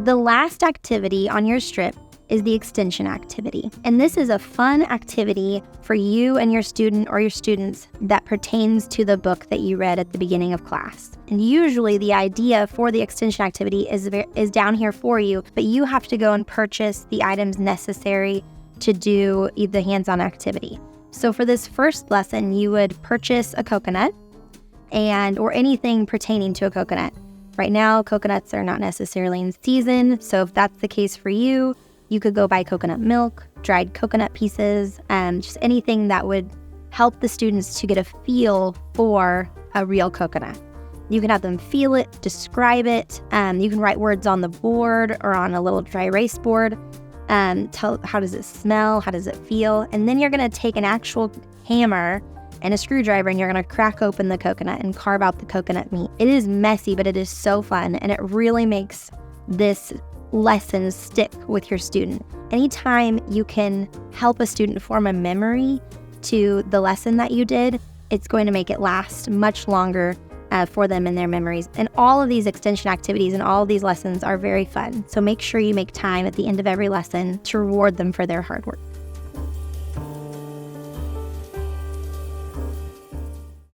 The last activity on your strip is the extension activity. And this is a fun activity for you and your student or your students that pertains to the book that you read at the beginning of class. And usually the idea for the extension activity is down here for you, but you have to go and purchase the items necessary to do the hands-on activity. So for this first lesson, you would purchase a coconut or anything pertaining to a coconut. Right now, coconuts are not necessarily in season, so if that's the case for you, you could go buy coconut milk, dried coconut pieces, just anything that would help the students to get a feel for a real coconut. You can have them feel it, describe it. You can write words on the board or on a little dry erase board. Tell how does it smell, how does it feel, and then you're going to take an actual hammer and a screwdriver and you're going to crack open the coconut and carve out the coconut meat. It is messy, but it is so fun, and it really makes this lesson stick with your student. Anytime you can help a student form a memory to the lesson that you did, it's going to make it last much longer for them in their memories. And all of these extension activities and all of these lessons are very fun. So make sure you make time at the end of every lesson to reward them for their hard work.